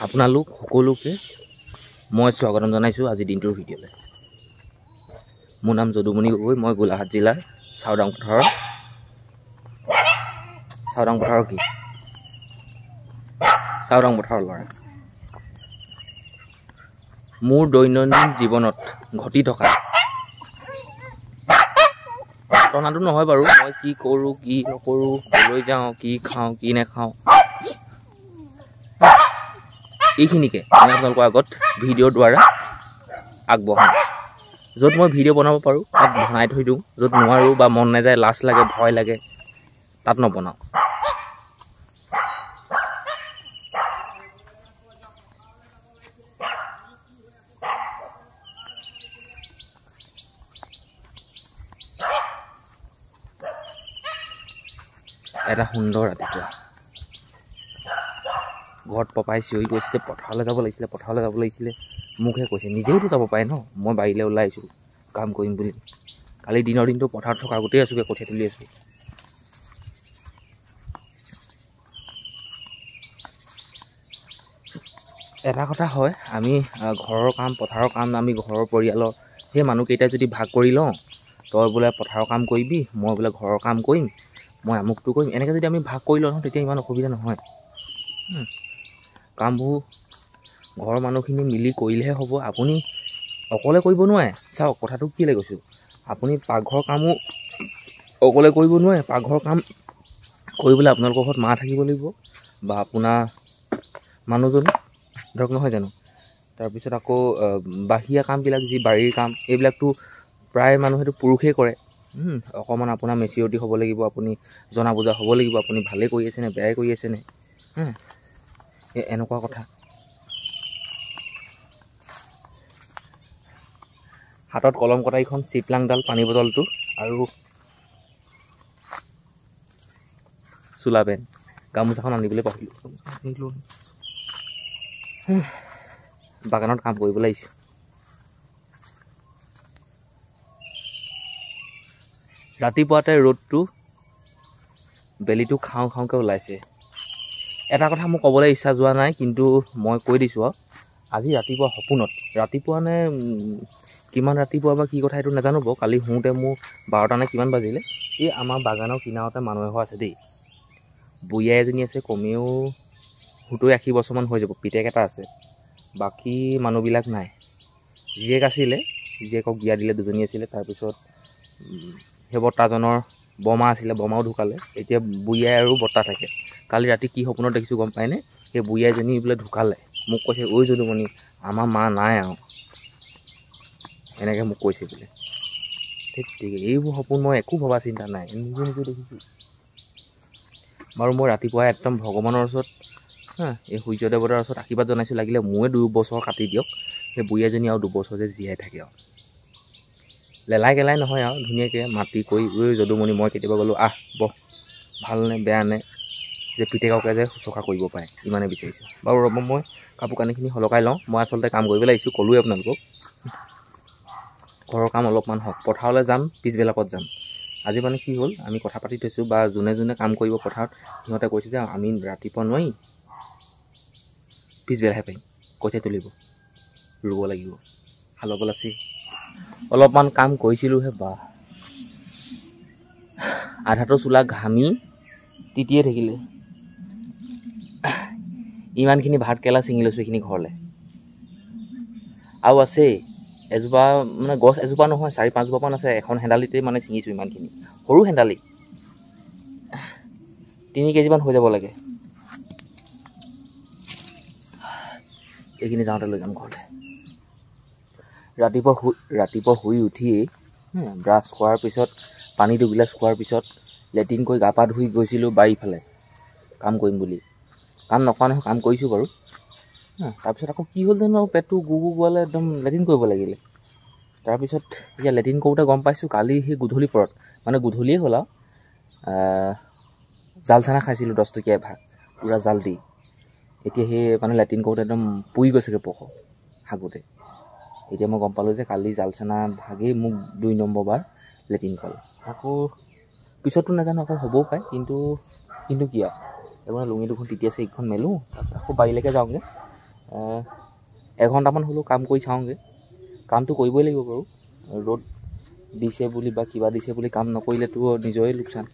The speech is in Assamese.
আপোনালোক সকলোকে মই স্বাগতম জনাইছোঁ আজি দিনটোৰ ভিডিঅ'লৈ। মোৰ নাম যদুমণি গগৈ, মই গোলাঘাট জিলাৰ চাওদাং পথাৰৰ ল'ৰা। মোৰ দৈনন্দিন জীৱনত ঘটি থকা ঘটনাটো নহয় বাৰু, মই কি কৰোঁ কি নকৰোঁ, ক'লৈ যাওঁ, কি খাওঁ কি নাখাওঁ, এইখিনিকে মই আপোনালোকৰ আগত ভিডিঅ'ৰ দ্বাৰা আগবঢ়াওঁ। য'ত মই ভিডিঅ' বনাব পাৰোঁ তাত বনাই থৈ দিওঁ, য'ত নোৱাৰোঁ বা মন নাযায়, লাজ লাগে, ভয় লাগে, তাত নবনাওঁ। এটা সুন্দৰ ৰাতিপুৱা, ঘৰত পপাই চিঞৰি কৈছে যে পথাৰলৈ যাব লাগিছিলে। মোকহে কৈছে, নিজেওতো যাব পাৰে ন। মই বাৰীলৈ ওলাই আহিছোঁ কাম কৰিম বুলি। কালি দিনৰ দিনটো পথাৰত থকা গোটেই আছোঁগৈ, কঠীয়া তুলি আছোঁ। এটা কথা হয়, আমি ঘৰৰ কাম, পথাৰৰ কাম, আমি ঘৰৰ পৰিয়ালৰ সেই মানুহকেইটাই যদি ভাগ কৰি লওঁ, তই বোলে পথাৰৰ কাম কৰিবি, মই বোলে ঘৰৰ কাম কৰিম, মই আমুকটো কৰিম, এনেকৈ যদি আমি ভাগ কৰি লওঁ তেতিয়া ইমান অসুবিধা নহয়। কামবোৰ ঘৰৰ মানুহখিনি মিলি কৰিলেহে হ'ব। আপুনি অকলে কৰিব নোৱাৰে। চাওক কথাটো কেলৈ কৈছোঁ, আপুনি পাকঘৰ কামো অকলে কৰিব নোৱাৰে। পাকঘৰ কাম কৰিবলৈ আপোনালোকৰ ঘৰত মা থাকিব লাগিব বা আপোনাৰ মানুহজন ধৰক, নহয় জানো। তাৰপিছত আকৌ বাহিৰা কামবিলাক যি বাৰীৰ কাম, এইবিলাকতো প্ৰায় মানুহেতো পুৰুষেই কৰে। অকণমান আপোনাৰ মেচিয়ৰিটি হ'ব লাগিব, আপুনি জনা বুজা হ'ব লাগিব, আপুনি ভালেই কৰি আছেনে বেয়াই কৰি আছেনে, এনেকুৱা কথা। হাতত কলম কটাৰীখন, চিপলাংডাল, পানী বটলটো আৰু চোলা পেণ্ট, গামোচাখন আনিবলৈ পাহৰিলোঁ। বাগানত কাম কৰিবলৈ আহিছোঁ। ৰাতিপুৱাতে ৰ'দটো, বেলিটো খাওঁ খাওঁকৈ ওলাইছে। এটা কথা মোৰ ক'বলৈ ইচ্ছা যোৱা নাই, কিন্তু মই কৈ দিছোঁ আৰু আজি ৰাতিপুৱা সপোনত, ৰাতিপুৱা নে কিমান ৰাতিপুৱা বা কি কথা এইটো নাজানো বাৰু, কালি শুওঁতে মোৰ 12টা নে কিমান বাজিলে। এই আমাৰ বাগানৰ কিনাৰতে মানুহ এঘৰ আছে দেই, বুঢ়ী এজনী আছে, কমেও 70-80 বছৰমান হৈ যাব, পিতেক এটা আছে, বাকী মানুহবিলাক নাই। জীয়েক আছিলে, জীয়েকক বিয়া দিলে, 2জনী আছিলে। তাৰপিছত সেই বৰ্তাজনৰ বৰমা আছিলে, বৰমাও ঢুকালে। এতিয়া বুঢ়ী আই আৰু বৰ্তা থাকে। কালি ৰাতি কি সপোনত দেখিছোঁ গম পায়নে, সেই বুঢ়ী আইজনী বোলে ঢুকালে। মোক কৈছে, ঐ যদুমণি, আমাৰ মা নাই আৰু, এনেকৈ মোক কৈছে বোলে। ঠিক এইবোৰ সপোন মই একো ভবা চিন্তা নাই, নিজে নিজে দেখিছোঁ বাৰু। মই ৰাতিপুৱাই একদম ভগৱানৰ ওচৰত, এই সূৰ্য দেৱতাৰ ওচৰত আশীৰ্বাদ জনাইছোঁ, লাগিলে মোৰে 2 বছৰ কাটি দিয়ক, সেই বুঢ়ী এজনী আৰু 2 বছৰ যে জীয়াই থাকে আৰু। লেলাই গেলাই নহয় আৰু, ধুনীয়াকৈ মাতি কৰি, ঐ যদুমণি, মই কেতিয়াবা গ'লোঁ, বহ, ভালনে বেয়ানে, যে পিতেককে যে শুশ্ৰূষা কৰিব পাৰে, ইমানেই বিচাৰিছোঁ বাৰু। ৰ'ব, মই কাপোৰ কানিখিনি সলকাই লওঁ। মই আচলতে কাম কৰিবলৈ আহিছোঁ, ক'লোৱে আপোনালোকক। ঘৰৰ কাম অলপমান হওক, পথাৰলৈ যাম, পিছবেলাকত যাম। আজি মানে কি হ'ল, আমি কথা পাতি থৈছোঁ, বা যোনে যোনে কাম কৰিব পথাৰত, সিহঁতে কৈছে যে আমি ৰাতিপুৱা নোৱাৰি, পিছবেলাহে পাৰিম, কঠীয়া তুলিব, ৰুব লাগিব, হালবল আছে। অলপমান কাম কৰিছিলোঁহে, বা আধাটো চোলা ঘামি তিতিয়ে থাকিলে। ইমানখিনি ভাত কেৰেলা ছিঙি লৈছোঁ, এইখিনি ঘৰলৈ আৰু আছেই। এজোপা মানে গছ এজোপা নহয়, 4-5 জোপামান আছে। এখন হেন্দালিতে মানে ছিঙিছোঁ ইমানখিনি, সৰু হেন্দালি, 3 কেজিমান হৈ যাব লাগে। এইখিনি যাওঁতে লৈ যাম ঘৰলৈ। ৰাতিপুৱা শুই উঠিয়েই ব্ৰাছ কৰাৰ পিছত, পানী 2 গিলাচ খোৱাৰ পিছত, লেট্ৰিন কৰি গা পা ধুই গৈছিলোঁ বাৰীফালে কাম কৰিম বুলি। কাম নকৰা নহয়, কাম কৰিছোঁ বাৰু। তাৰপিছত আকৌ কি হ'ল জানো, আৰু পেটটো গু গোৱালে, একদম লেট্ৰিন কৰিব লাগিলে। তাৰপিছত এতিয়া লেট্ৰিন কৰোঁতে গম পাইছোঁ, কালি সেই গধূলি পৰত, মানে গধূলিয়েই হ'ল আৰু, জাল চানা খাইছিলোঁ 10 টকীয়া এভাগ, পূৰা জাল দি। এতিয়া সেই মানে লেট্ৰিন কৰোঁতে একদম পুৰি গৈছেগৈ পশ হাগোতে। এতিয়া মই গম পালোঁ যে কালি জাল চানা ভাগেই মোক 2 নম্বৰ বাৰ লেট্ৰিন কৰে। আকৌ পিছততো নাজানো, আকৌ হ'বও পাৰে, কিন্তু কি আৰু, এবাৰ লুঙি 2খন তিতি আছে, এইখন মেলোঁ, আকৌ বাৰীলৈকে যাওঁগৈ। এঘণ্টামান হ'লেও কাম কৰি চাওঁগৈ। কামটো কৰিবই লাগিব বাৰু, ৰ'দ দিছে বুলি বা কিবা দিছে বুলি কাম নকৰিলেতো নিজৰে লোকচান।